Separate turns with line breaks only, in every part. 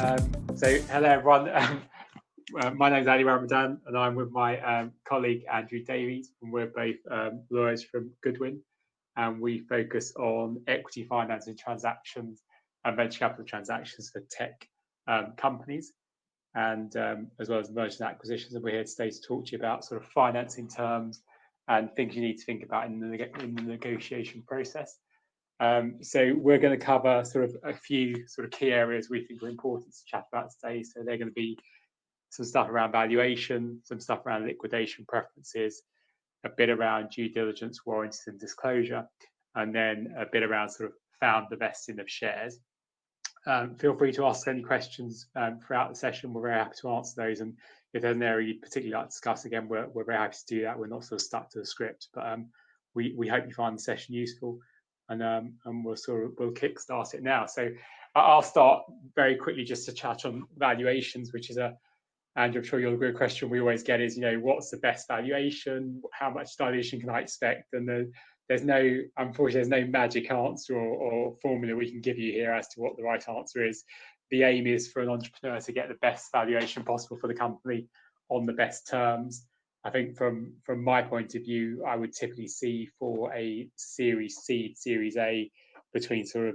So hello everyone. My name is Ali Ramadan, and I'm with my colleague Andrew Davies, and we're both lawyers from Goodwin, and we focus on equity financing transactions and venture capital transactions for tech companies, and as well as mergers and acquisitions. And we're here today to talk to you about sort of financing terms and things you need to think about in the negotiation process. So we're going to cover sort of a few sort of key areas we think are important to chat about today. So they're going to be some stuff around valuation, some stuff around liquidation preferences, a bit around due diligence, warranties and disclosure, and then a bit around sort of founder vesting of shares. Feel free to ask any questions throughout the session. We're very happy to answer those. And if there's an area you'd particularly like to discuss, again, we're very happy to do that. We're not sort of stuck to the script, but we hope you find the session useful. And we'll kickstart it now. So I'll start very quickly just to chat on valuations, which is Andrew, I'm sure you'll agree, a question we always get is, what's the best valuation? How much dilution can I expect? And unfortunately, there's no magic answer or formula we can give you here as to what the right answer is. The aim is for an entrepreneur to get the best valuation possible for the company on the best terms. I think from my point of view, I would typically see for a Series C, Series A, between sort of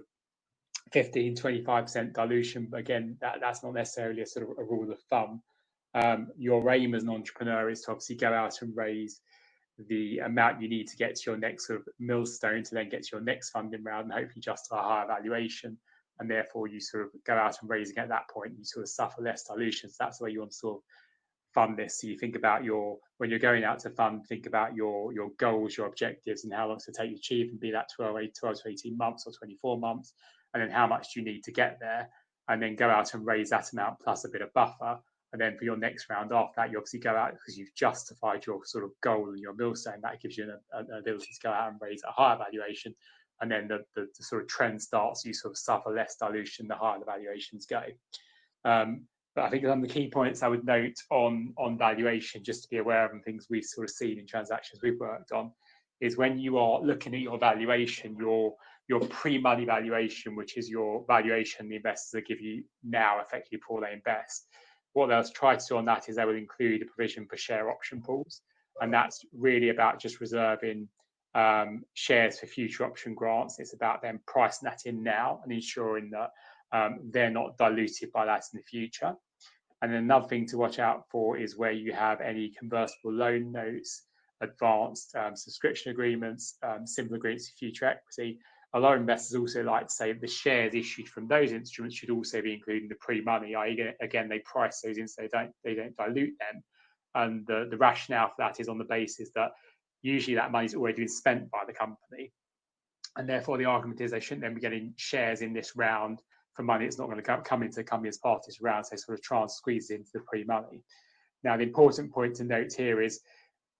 15-25% dilution. But again, that's not necessarily a sort of a rule of thumb. Your aim as an entrepreneur is to obviously go out and raise the amount you need to get to your next sort of millstone to then get to your next funding round and hopefully justify a higher valuation. And therefore, you sort of go out and raising at that point, you sort of suffer less dilution. So that's the way you want to sort of fund this. So you think about when you're going out to fund, think about your goals, your objectives, and how long it's going to take you to achieve, and be that 12 to 18 months or 24 months, and then how much do you need to get there, and then go out and raise that amount plus a bit of buffer. And then for your next round after that, you obviously go out because you've justified your sort of goal and your millstone. That gives you an ability to go out and raise a higher valuation. And then the sort of trend starts, you sort of suffer less dilution the higher the valuations go. But I think some of the key points I would note on valuation, just to be aware of, and things we've sort of seen in transactions we've worked on, is when you are looking at your valuation, your pre-money valuation, which is your valuation the investors will give you now effectively before they invest. What they'll try to do on that is they will include a provision for share option pools. And that's really about just reserving shares for future option grants. It's about them pricing that in now and ensuring that they're not diluted by that in the future. And then another thing to watch out for is where you have any convertible loan notes, advanced subscription agreements, simple agreements for future equity. A lot of investors also like to say the shares issued from those instruments should also be included in the pre-money. Again, they price those in so they don't dilute them. And the rationale for that is on the basis that usually that money is already been spent by the company. And therefore, the argument is they shouldn't then be getting shares in this round for money it's not going to come into the company as part of this round. So they sort of try and squeeze it into the pre-money. Now, the important point to note here is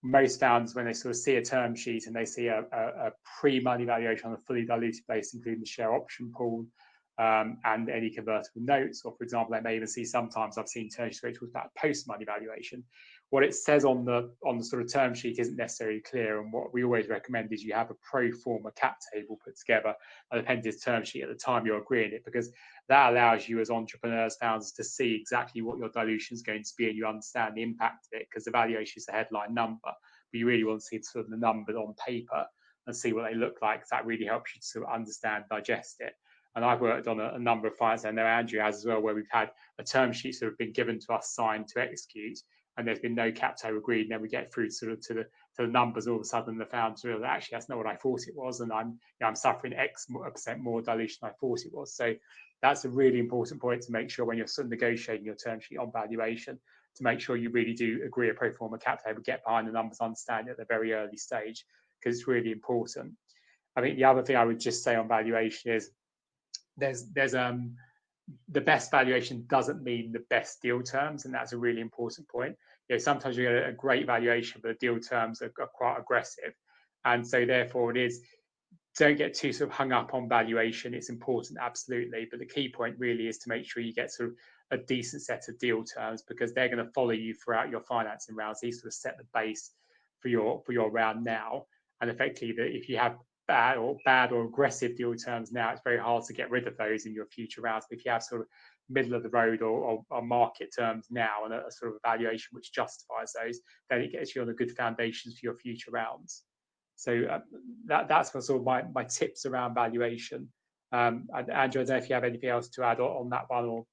most founders, when they sort of see a term sheet and they see a pre-money valuation on a fully diluted basis, including the share option pool and any convertible notes, or for example, they may even see sometimes I've seen term sheets where it talks about post-money valuation. What it says on the sort of term sheet isn't necessarily clear, and what we always recommend is you have a pro forma cap table put together and appended term sheet at the time you're agreeing it, because that allows you as entrepreneurs, founders, to see exactly what your dilution is going to be and you understand the impact of it, because the valuation is a headline number, but you really want to see sort of the numbers on paper and see what they look like, because that really helps you to sort of understand, digest it. And I've worked on a number of finance, and I know Andrew has as well, where we've had a term sheet sort of been given to us, signed to execute, and there's been no cap table agreed. And then we get through sort of to the numbers, all of a sudden the founders realize actually that's not what I thought it was, and I'm suffering X% more dilution than I thought it was. So that's a really important point to make sure when you're sort of negotiating your term sheet on valuation, to make sure you really do agree a pro forma cap table, get behind the numbers, understand it at the very early stage, because it's really important. I think the other thing I would just say on valuation is there's the best valuation doesn't mean the best deal terms, and that's a really important point. Sometimes you get a great valuation, but the deal terms are quite aggressive, and so therefore it is, don't get too sort of hung up on valuation. It's important, absolutely, but the key point really is to make sure you get sort of a decent set of deal terms, because they're going to follow you throughout your financing rounds. These sort of set the base for your round now, and effectively that if you have bad or aggressive deal terms now, it's very hard to get rid of those in your future rounds. But if you have sort of middle of the road or market terms now and a sort of valuation which justifies those, then it gets you on a good foundations for your future rounds. So that's sort of my tips around valuation. And Andrew, I don't know if you have anything else to add on that one, or.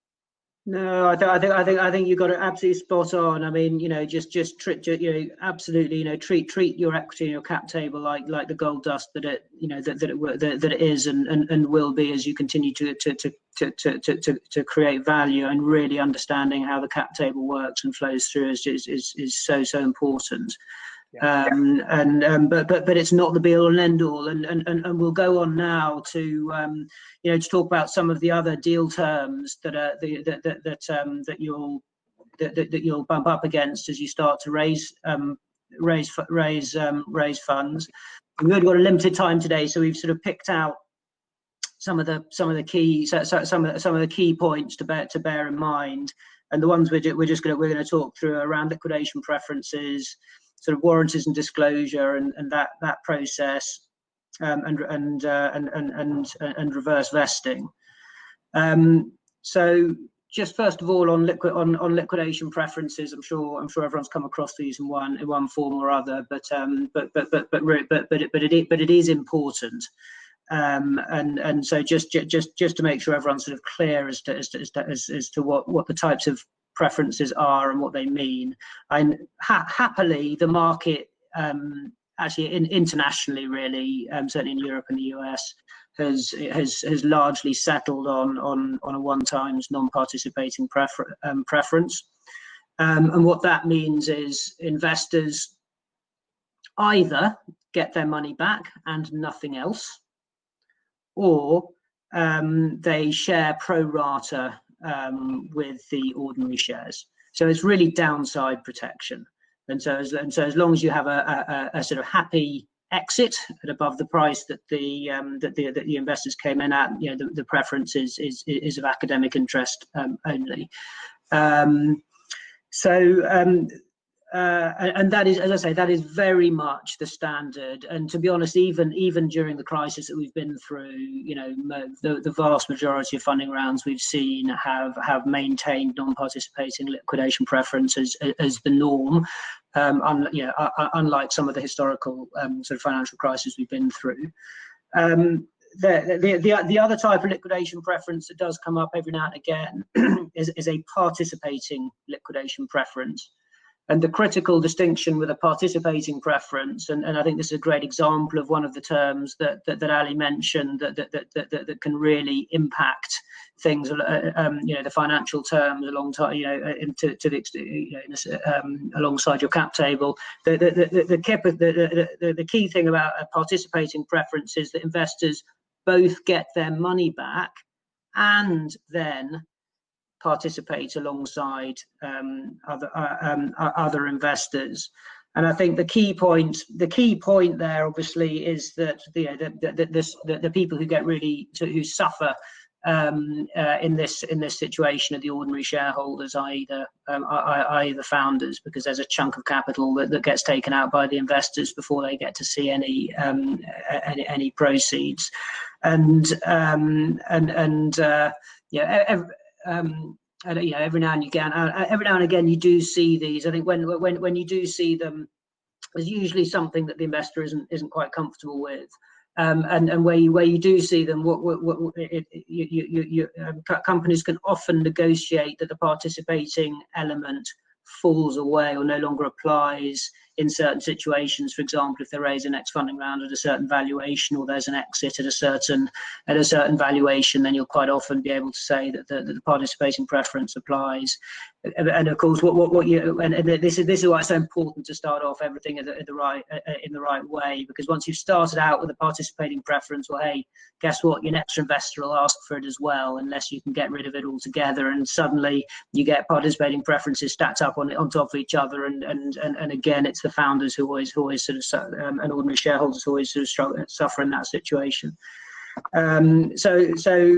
No, I think you got it absolutely spot on. I mean, just treat, absolutely, treat your equity and your cap table like the gold dust that it, that it is and will be as you continue to create value, and really understanding how the cap table works and flows through is so important. Yeah. But it's not the be all and end all, and we'll go on now to to talk about some of the other deal terms that you'll bump up against as you start to raise funds. We've only got a limited time today, so we've sort of picked out some of the key points to bear in mind, and the ones we're going to talk through around liquidation preferences, sort of warranties and disclosure, and that process, and reverse vesting. So just first of all, on liquidation preferences, I'm sure everyone's come across these in one form or other, but it is important. And so just to make sure everyone's sort of clear as to what the types of preferences are and what they mean. And happily, the market, actually internationally, really, certainly in Europe and the US, has largely settled on a one-time non-participating preference. And what that means is investors either get their money back and nothing else, or they share pro rata with the ordinary shares. So it's really downside protection. And so as long as you have a sort of happy exit at above the price that the investors came in at, the preference is of academic interest only. And that is, as I say, that is very much the standard. And to be honest, even during the crisis that we've been through, the vast majority of funding rounds we've seen have maintained non-participating liquidation preferences as the norm, unlike some of the historical sort of financial crises we've been through. The other type of liquidation preference that does come up every now and again is a participating liquidation preference. And the critical distinction with a participating preference, and I think this is a great example of one of the terms that Ali mentioned that can really impact things, the financial terms alongside alongside your cap table. The key thing about a participating preference is that investors both get their money back and then participate alongside other investors. And I think the key point there, obviously, is that the people who suffer in this situation are the ordinary shareholders, i.e. the founders, because there's a chunk of capital that gets taken out by the investors before they get to see any proceeds. Every now and again you do see these. I think when you do see them, there's usually something that the investor isn't quite comfortable with, and where you do see them, companies can often negotiate that the participating element falls away or no longer applies in certain situations. For example, if they raise a next funding round at a certain valuation, or there's an exit at a certain valuation, then you'll quite often be able to say that the participating preference applies. And of course, this is why it's so important to start off everything in the right way, because once you've started out with a participating preference, well, hey, guess what? Your next investor will ask for it as well, unless you can get rid of it altogether. And suddenly you get participating preferences stacked up on top of each other, and again, it's the founders who always sort of, and ordinary shareholders who always sort of suffer in that situation. Those are the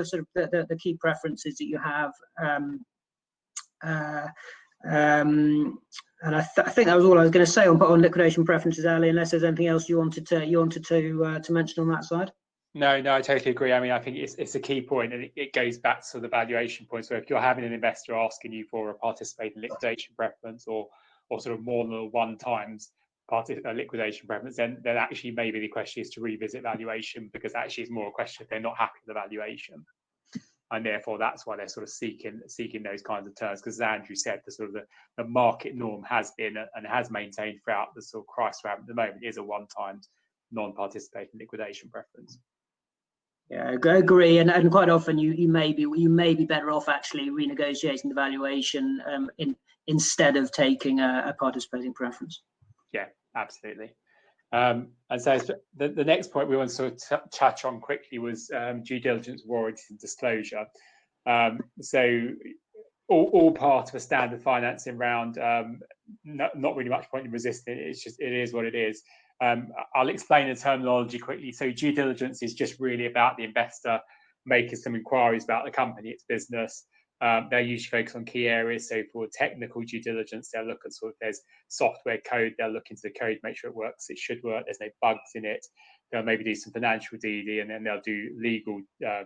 sort of the key preferences that you have. And I think that was all I was going to say on liquidation preferences, Ali. Unless there's anything else you wanted to mention on that side.
No, I totally agree. I mean, I think it's a key point, and it goes back to the valuation point. So if you're having an investor asking you for a participating liquidation preference, or sort of more than one times liquidation preference, then actually maybe the question is to revisit valuation, because actually it's more a question if they're not happy with the valuation, and therefore that's why they're sort of seeking those kinds of terms. Because as Andrew said, the sort of the market norm has been and has maintained throughout the sort of crisis we're having at the moment is a one-time non-participating liquidation preference.
Yeah, I agree, and quite often you may be better off actually renegotiating the valuation instead of taking a participating preference.
Yeah, absolutely. And so the next point we want to sort of touch on quickly was due diligence, warranties, and disclosure. So all part of a standard financing round. Not really much point in resisting it. It is what it is. I'll explain the terminology quickly. So due diligence is just really about the investor making some inquiries about the company, its business. They usually focus on key areas. So for technical due diligence, they'll look at sort of there's software code. They'll look into the code, make sure it works. It should work. There's no bugs in it. They'll maybe do some financial DD, and then they'll do legal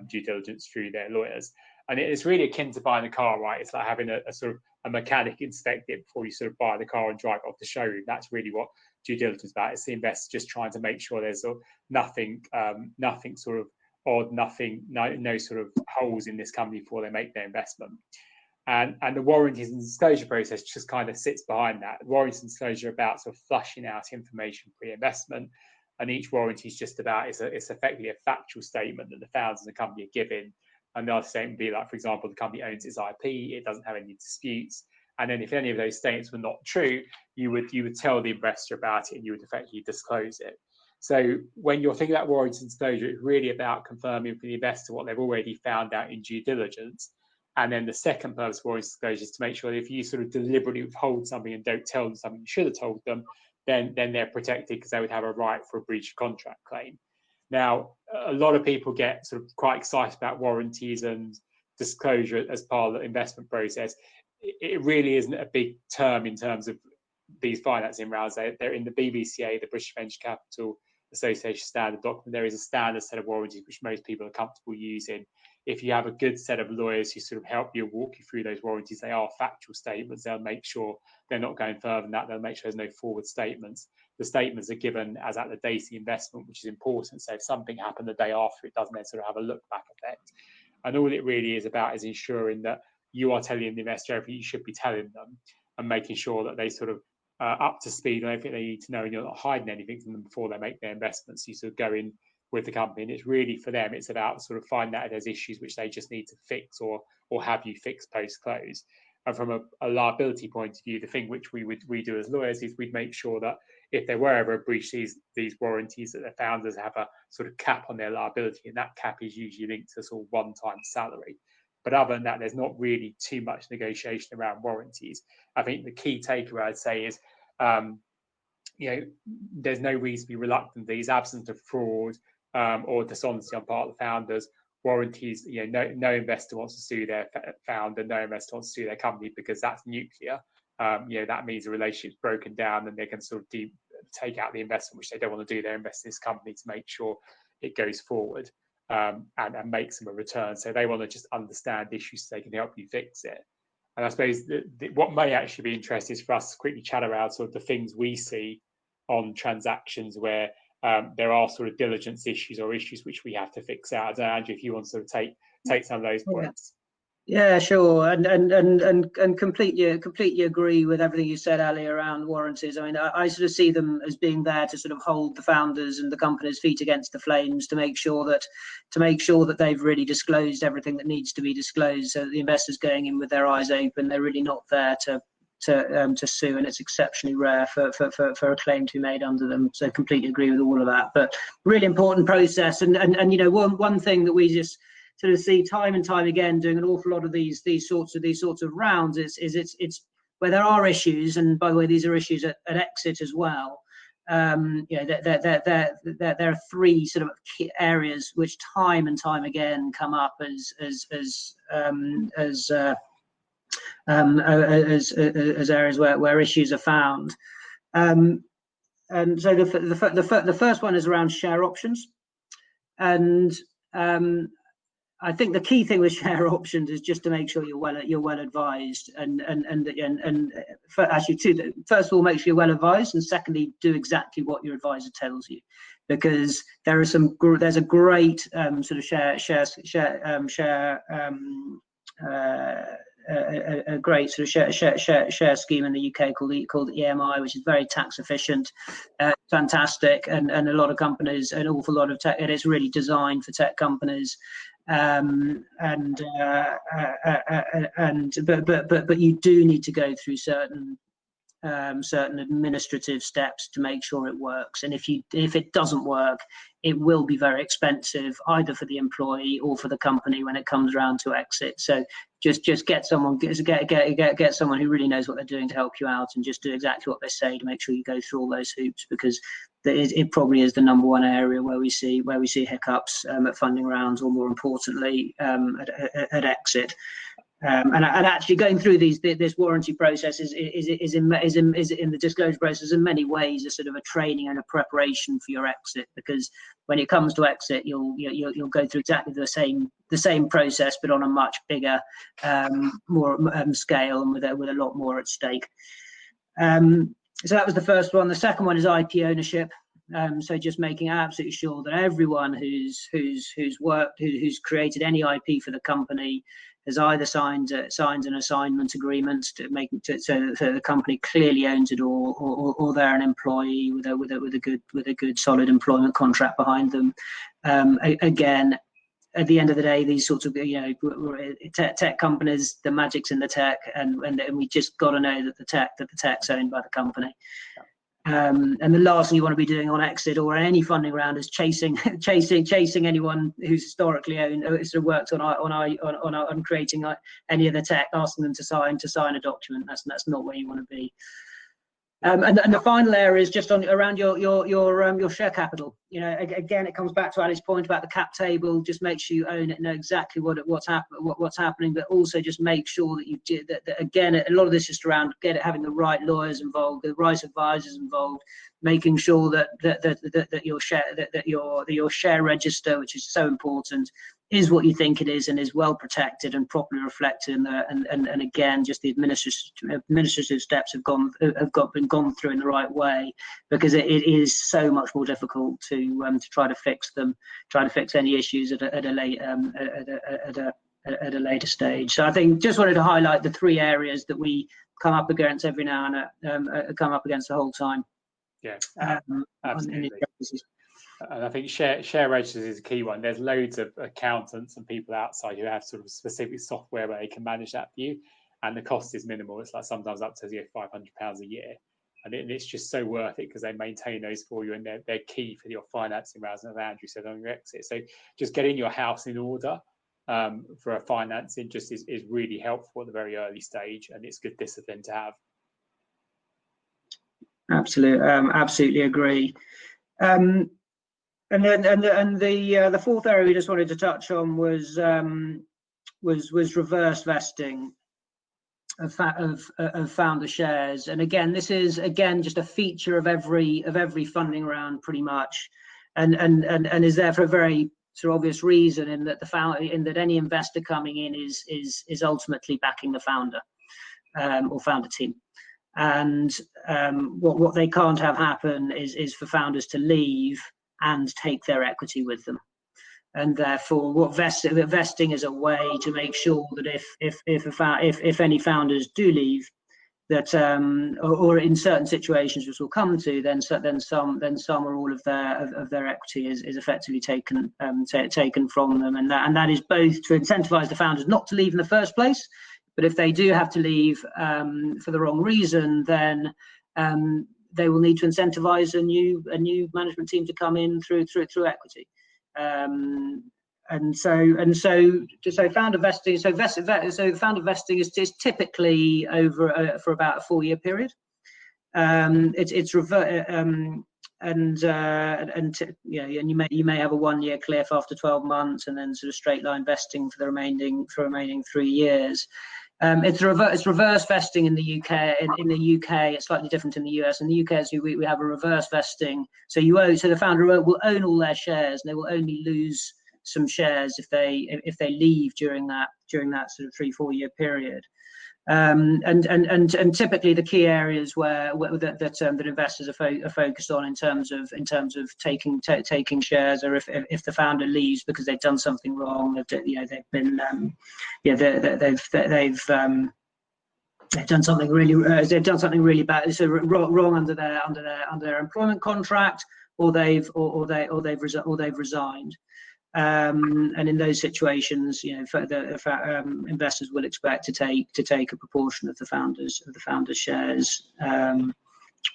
due diligence through their lawyers. And it's really akin to buying a car, right? It's like having a sort of a mechanic inspect it before you sort of buy the car and drive it off the showroom. That's really what due diligence is about. It's the investor just trying to make sure there's nothing sort of odd, no sort of holes in this company before they make their investment. And the warranties and disclosure process just kind of sits behind that. Warranties and disclosure are about sort of flushing out information pre-investment, and each warranty is just about it's effectively a factual statement that the founders of the company are giving. And the other statement would be like, for example, the company owns its IP, it doesn't have any disputes. And then if any of those statements were not true, you would tell the investor about it, and you would effectively disclose it. So when you're thinking about warranties and disclosure, it's really about confirming for the investor what they've already found out in due diligence. And then the second purpose of warranties and disclosure is to make sure that if you sort of deliberately withhold something and don't tell them something you should have told them, then they're protected, because they would have a right for a breach of contract claim. Now, a lot of people get sort of quite excited about warranties and disclosure as part of the investment process. It really isn't a big term in terms of these financing rounds. They're in the BVCA, the British Venture Capital Association standard document. There is a standard set of warranties which most people are comfortable using. If you have a good set of lawyers who sort of help you, walk you through those warranties, they are factual statements. They'll make sure they're not going further than that. They'll make sure there's no forward statements. The statements are given as at the date of the investment, which is important. So if something happened the day after, it doesn't then sort of have a look back effect. And all it really is about is ensuring that you are telling the investor everything you should be telling them, and making sure that they sort of up to speed on everything they need to know, and you're not hiding anything from them before they make their investments. You sort of go in with the company, and it's really for them, it's about sort of finding out if there's issues which they just need to fix or have you fix post close. And from a liability point of view, the thing which we do as lawyers is we'd make sure that if there were ever a breach, these warranties, that the founders have a sort of cap on their liability, and that cap is usually linked to sort of one-time salary. But other than that, there's not really too much negotiation around warranties. I think the key takeaway I'd say is, there's no reason to be reluctant. These absence of fraud or dishonesty on part of the founders, warranties. No investor wants to sue their founder, no investor wants to sue their company, because that's nuclear. That means the relationship's broken down, and they can sort of take out the investment, which they don't want to do. They invest in this company to make sure it goes forward. And makes them a return. So they want to just understand issues so they can help you fix it. And I suppose what may actually be interesting is for us to quickly chat around sort of the things we see on transactions where there are sort of diligence issues or issues which we have to fix out. I don't know, Andrew, if you want to sort of take some of those points.
Yeah, sure, and completely agree with everything you said, Ali, around warranties. I mean, I sort of see them as being there to sort of hold the founders and the company's feet against the flames, to make sure that they've really disclosed everything that needs to be disclosed, so that the investors going in with their eyes open, they're really not there to sue, and it's exceptionally rare for a claim to be made under them. So completely agree with all of that. But really important process, and one thing that we just sort of see time and time again doing an awful lot of these sorts of rounds is it's where there are issues, and by the way, these are issues at exit as well. There are three sort of key areas which time and time again come up as as areas where issues are found. And so the first one is around share options, and I think the key thing with share options is just to make sure you're well advised, and actually first of all, make sure you're well advised, and secondly, do exactly what your advisor tells you, because there's a great sort of a great sort of share scheme in the UK called EMI, which is very tax efficient, fantastic, and a lot of companies, an awful lot of tech, and it's really designed for tech companies. But you do need to go through certain administrative steps to make sure it works, and if it doesn't work, it will be very expensive either for the employee or for the company when it comes around to exit. So just get someone get someone who really knows what they're doing to help you out, and just do exactly what they say to make sure you go through all those hoops, because it probably is the #1 area where we see hiccups at funding rounds, or more importantly at exit. And actually going through this warranty process is in the disclosure process in many ways a sort of a training and a preparation for your exit, because when it comes to exit, you'll go through exactly the same process, but on a much bigger more scale, and with a lot more at stake. So that was the first one. The second one is IP ownership. So just making absolutely sure that everyone who's created any IP for the company has either signed an assignment agreement so the company clearly owns it, or they're an employee with a good solid employment contract behind them. Again, at the end of the day, these sorts of tech companies, the magic's in the tech, and we just got to know that the tech's owned by the company. And the last thing you want to be doing on exit or any funding round is chasing anyone who's historically owned, sort of worked on creating any of the tech, asking them to sign a document. That's not where you want to be. And the final area is just around your share capital. Again, it comes back to Ali's point about the cap table. Just make sure you own it, know exactly what's happening, but also just make sure that you do that. Again, a lot of this is just around having the right lawyers involved, the right advisors involved, making sure that your share register, which is so important, is what you think it is and is well protected and properly reflected in there. And again, just the administrative steps have been gone through in the right way, because it is so much more difficult to try to fix any issues at a later stage. So I think just wanted to highlight the 3 areas that we come up against every now and come up against the whole time.
Yeah, absolutely. And I think share registers is a key one. There's loads of accountants and people outside who have sort of specific software where they can manage that for you, and the cost is minimal. It's like sometimes up to £500 a year, and it's just so worth it because they maintain those for you, and they're key for your financing rounds, as Andrew said, on your exit. So just getting your house in order for a financing just is really helpful at the very early stage, and it's good discipline to have.
Absolutely agree. And the fourth area we just wanted to touch on was reverse vesting of founder shares. And again, this is just a feature of every funding round pretty much, and is there for a very sort of obvious reason, in that any investor coming in is ultimately backing the founder or founder team. And what they can't have happen is for founders to leave and take their equity with them. And therefore, vesting is a way to make sure that if any founders do leave, that or in certain situations, which we'll come to, then some or all of their equity is effectively taken from them, and that is both to incentivize the founders not to leave in the first place. But if they do have to leave for the wrong reason, then they will need to incentivize a new management team to come in through equity. And so founder vesting. So founder vesting is typically over for about a 4-year period. It's revert and you may have a 1-year cliff after 12 months, and then sort of straight line vesting for the remaining 3 years. It's reverse vesting in the UK. In the UK, it's slightly different in the US. In the UK, we have a reverse vesting. So the founder will own all their shares, and they will only lose some shares if they leave during that sort of 3-4 year period. And typically the key areas that investors are focused on in terms of taking shares, or if the founder leaves because they've done something wrong, they've done something really bad, so wrong under their employment contract, or they've resigned. And in those situations, investors will expect to take a proportion of the founders' shares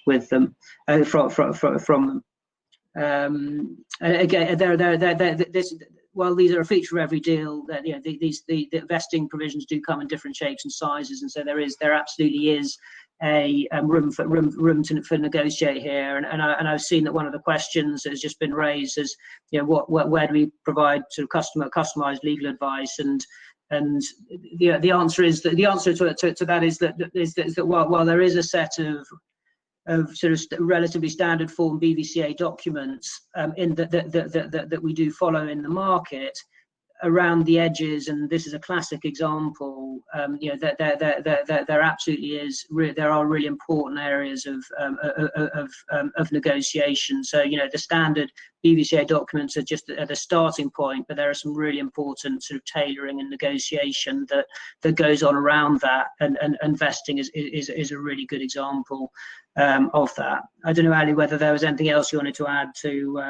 with them from them. Again, while these are a feature of every deal, that the vesting provisions do come in different shapes and sizes, and so there absolutely is a room for negotiate here, and I've seen that one of the questions that has just been raised is, where do we provide sort of customized legal advice, and the answer to that is that while there is a set of sort of relatively standard form BVCA documents that we do follow in the market, around the edges, and this is a classic example, there absolutely is. There are really important areas of negotiation. So the standard BVCA documents are just at the starting point, but there are some really important sort of tailoring and negotiation that goes on around that, and vesting is a really good example of that. I don't know, Ali, whether there was anything else you wanted to add to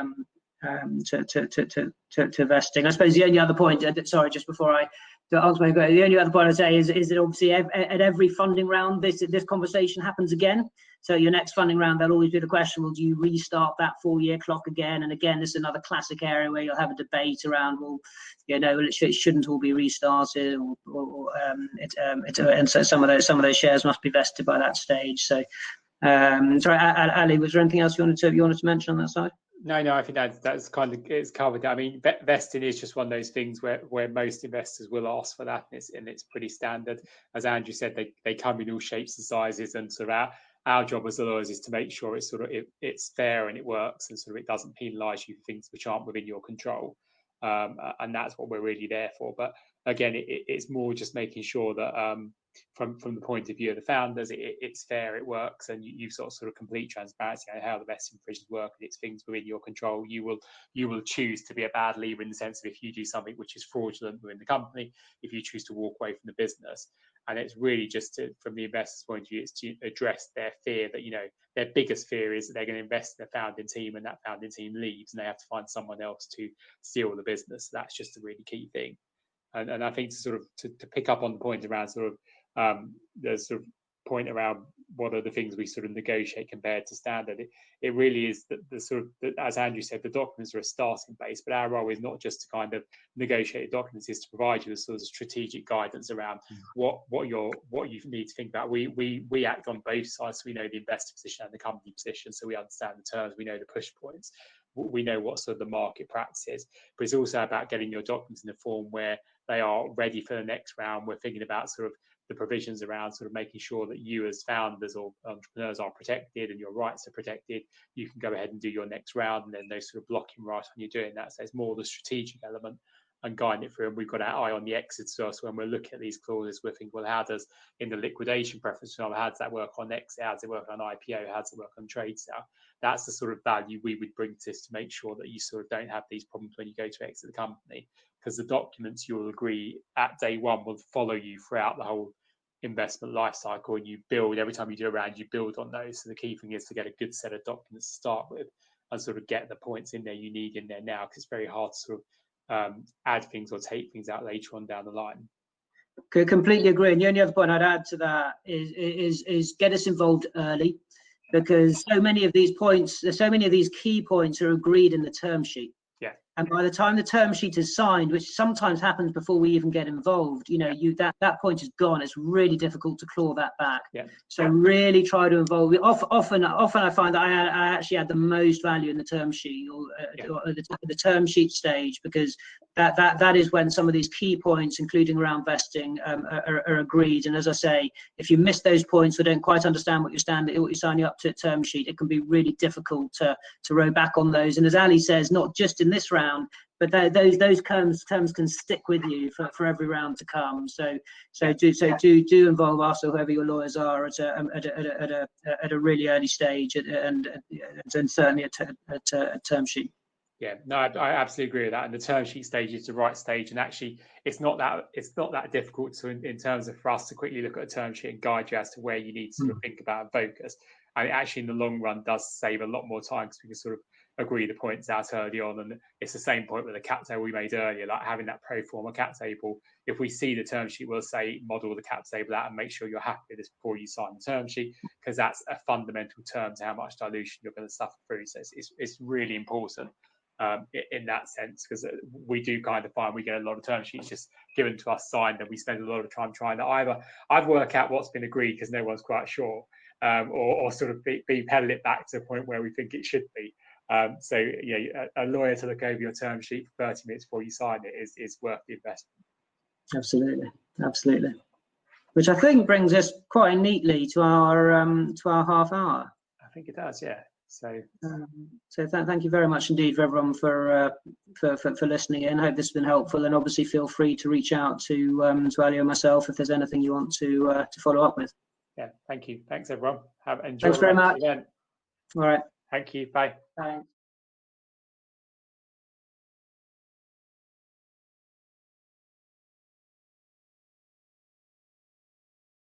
vesting. I suppose the only other point, sorry, just before I answer my question, the only other point I'd say is that obviously at every funding round, this conversation happens again. So your next funding round, there'll always be the question, well, do you restart that 4-year clock again? And again, this is another classic area where you'll have a debate around, well, it shouldn't all be restarted, and so some of those shares must be vested by that stage. So, sorry, Ali, was there anything else you wanted to mention on that side?
No, I think that's kind of, it's covered. I mean, vesting is just one of those things where most investors will ask for that, and it's pretty standard. As Andrew said, they come in all shapes and sizes, and sort of our job as lawyers is to make sure it's it's fair and it works, and sort of it doesn't penalise you for things which aren't within your control, and that's what we're really there for. But again, it's more just making sure that from the point of view of the founders, it's fair, it works, and you've got sort of complete transparency on how the vesting provisions work, and it's things within your control. You will choose to be a bad leaver in the sense of if you do something which is fraudulent within the company, if you choose to walk away from the business. And it's really just from the investor's point of view, it's to address their fear that, their biggest fear is that they're going to invest in a founding team, and that founding team leaves and they have to find someone else to steal the business. So that's just a really key thing. And I think to pick up on the point around the sort of point around what are the things we sort of negotiate compared to standard, it really is that as Andrew said, the documents are a starting base, but our role is not just to kind of negotiate documents, is to provide you with sort of strategic guidance around what you need to think about. We act on both sides, so we know the investor position and the company position, so we understand the terms, we know the push points, we know what sort of the market practice is, but it's also about getting your documents in a form where they are ready for the next round. We're thinking about sort of the provisions around sort of making sure that you as founders or entrepreneurs are protected and your rights are protected. You can go ahead and do your next round, and then those sort of blocking right when you're doing that. So it's more the strategic element and guiding it through. And we've got our eye on the exit as well. So when we're looking at these clauses, we're thinking, well, how does in the liquidation preference, how does that work on exit? How does it work on IPO? How does it work on trade sale? That's the sort of value we would bring to this, to make sure that you sort of don't have these problems when you go to exit the company, because the documents you'll agree at day one will follow you throughout the whole investment life cycle, and you build every time you do a round, you build on those. So the key thing is to get a good set of documents to start with, and sort of get the points in there you need in there now, because it's very hard to sort of add things or take things out later on down the line.
Completely agree. And the only other point I'd add to that is get us involved early, because so many of these points, so many of these key points are agreed in the term sheet.
Yeah.
And by the time the term sheet is signed, which sometimes happens before we even get involved, you know, that point is gone. It's really difficult to claw that back.
Yeah.
So really try to involve. Often I find that I actually add the most value in the term sheet or the term sheet stage, because that is when some of these key points, including around vesting, are agreed. And as I say, if you miss those points or don't quite understand what you're signing up to at term sheet, it can be really difficult to row back on those. And as Ali says, not just in this round, but those terms can stick with you for every round to come. So do involve us or whoever your lawyers are at a really early stage, and certainly at term sheet.
Yeah, no, I absolutely agree with that. And the term sheet stage is the right stage. And actually, it's not that difficult to in terms of for us to quickly look at a term sheet and guide you as to where you need to sort of think about and focus. And actually, in the long run, does save a lot more time, because we can sort of agree the points out early on. And it's the same point with the cap table we made earlier, like having that pro forma cap table. If we see the term sheet, we'll say model the cap table out and make sure you're happy with this before you sign the term sheet, because that's a fundamental term to how much dilution you're going to suffer through. So it's really important in that sense, because we do kind of find we get a lot of term sheets just given to us signed, and we spend a lot of time trying to either work out what's been agreed because no one's quite sure, or sort of pedal it back to a point where we think it should be. So yeah, a lawyer to look over your term sheet for 30 minutes before you sign it is worth the investment.
Absolutely. Which I think brings us quite neatly to our half hour.
I think it does, yeah. So
thank you very much indeed for everyone for listening in. I hope this has been helpful, and obviously feel free to reach out to Ali or myself if there's anything you want to follow up with.
Yeah, thank you. Thanks everyone. Enjoy.
Thanks very much.
Again.
All right.
Thank you. Bye.
Thanks.